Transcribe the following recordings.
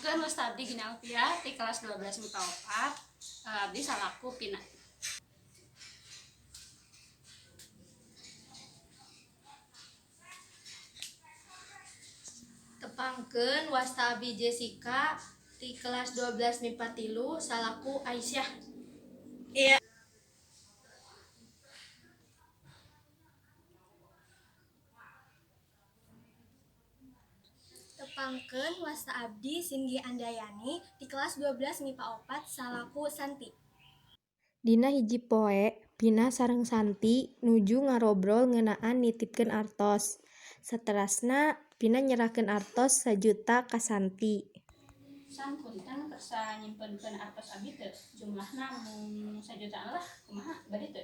Pangkeun Ustaz Abdi Gina Alfia di kelas 12 MIPA 4. Abdi salaku Pina. Tepangkeun wasta Abdi Jessica di kelas 12 MIPA 3 salaku Aisyah. Iya. Tepangkeun wasta Abdi Singgi Andayani di kelas 12 MIPA 4 salaku Santi. Dina hiji poe, Pina sareng Santi nuju ngarobrol ngeunaan nitipkeun artos. Saterasna Pina nyerahkeun artos 1 juta ka Santi. San punten kersa nyimpenkeun artos abdi teu? Jumlahna mung 1 jutaan lah, kumaha bari teu?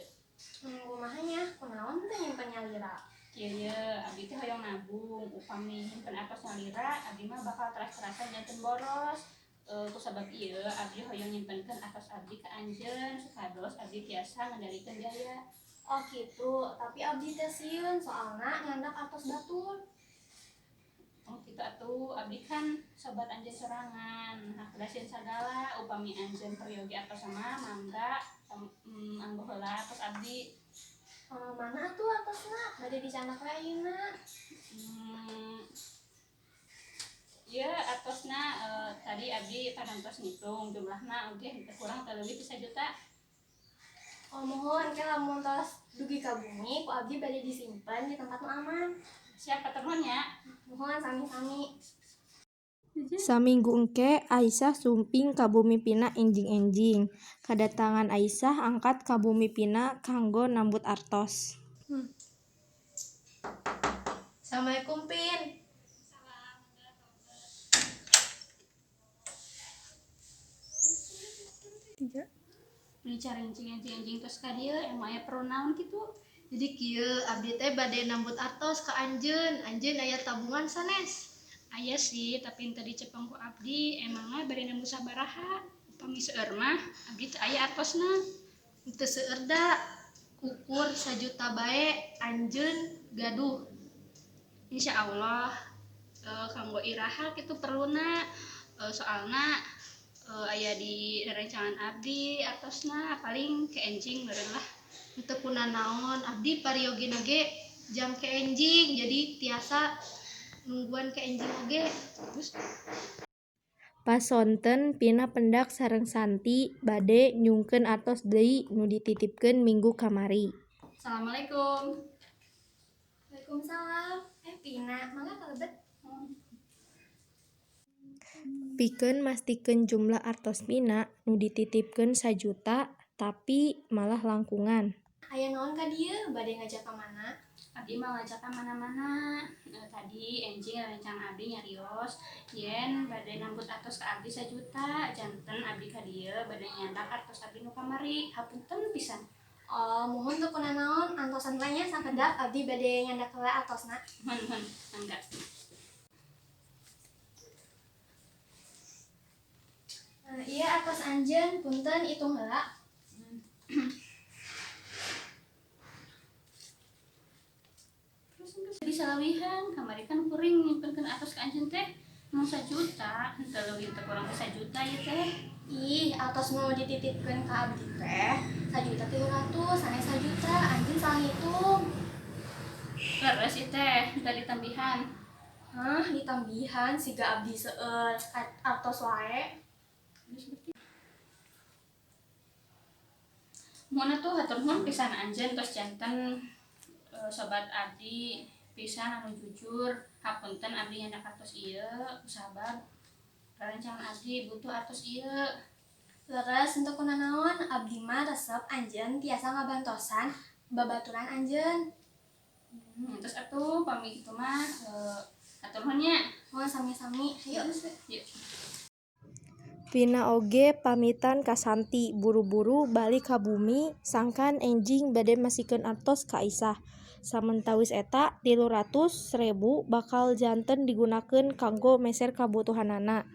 Kumahanya, kunaon teh nyimpennya lira? Kieu abdi teh hoyong nabung, upami nyimpen artosna lira, abdi mah bakal teras-terasan janten boros. Ku sabab ieu abdi hoyong nyimpenkeun artos abdi ka anjeun supados abdi tiasa ngendalikeun biaya. Oh gitu, tapi Abdi teh sieun soalna ngandak artos batur. Oh kitu atuh, abdi kan sobat anjeun sorangan. Nah, kadasin sagala upami anjeun peryogi artos mah mangga anggo heula artos abdi. Mana tuh artosna? Bade dicandak we ayeuna. Ieu artosna tadi abdi parantos ngitung jumlahna oge teu kurang teu leuwih ti 1 juta. Oh mohon ke lamun tos dugi ka bumi ku Abdi bade disimpen di tempat nu aman. Siapa termonya? Mohon sami-sami. Saminggu engke Aisyah sumping ka bumi Pina enjing-enjing. Kadatangan Aisyah angkat ka bumi Pina kanggo nambut artos. Assalamualaikum Pin. Bicara enjing tos ka dieu emang aya pronaun kitu. Jadi kieu Abdi teh bade nambut artos ka anjeun. Anjeun aya tabungan sanes. Aya sih, tapi teu dicepeng ku abdi emangna bari nambut sabaraha? Upami seueur mah abdi teu aya artosna. Teu seueur da. Ukur 1 juta bae anjeun gaduh. Insyaallah kanggo iraha kitu perluna. Soalna aya di rencangan abdi artosna paling ke enjing meureun lah. Teu kunanaon Abdi pariyogina ge jam ke enjing jadi tiasa nungguan ke enjing oge. Pas sonten Pina pendak sareng Santi bade nyungkeun artos deui nu dititipkeun minggu kamari. Assalamualaikum. Waalaikumsalam. Pina, mangga kalebet. Pikeun mastikeun jumlah artos Pina nu dititipkeun 1 juta tapi malah langkungan. Aya naon ka dieu? Bade ngajak ka mana? Abdi mah ngajak ka mana-mana. Tadi enjing rencana abdi nyarios yen bade nambut artos ka abdi 1 juta, janten abdi ka dieu bade nyandak artos abdi nu kamari. Hapunten pisan. Oh, mohon teu kunanaon antosan teh nya sakedak Abdi bade nyandak heula artosna. Mun mangga. Iya artos anjeun, punten itung heula. Di salawihan kamari kan kuring nyimpenkeun artos ka anjeun teh mung 1 juta, henteu leuwih teu kurang 1 juta ieu teh. Ih, artos nu dititipkeun ka Abdi teh 1.300.000, sanes 1 juta, anjeun salah ngitung. Leres ieu teh, da ditambihan. Hah, ditambihan siga Abdi seueur artos wae. Mun atuh hatur nuhun pisan anjeun tos janten sobat abdi pisan anu jujur. Hapunten abdi nyandak artos ieu kusabab rerencangan abdi butuh artos ieu. Leres untuk kunanaon Abdi mah resep anjeun tiasa ngabantosan babaturan anjeun. Terus atuh pami kitu mah hatur nuhun nya. Mohon sami-sami. Yuk. Pina oge pamitan ka Santi buru-buru balik ka bumi sangkan enjing bade masikeun artos ka Aisyah. Samentawis eta 300.000 bakal janten digunakeun kanggo meser kabutuhanana.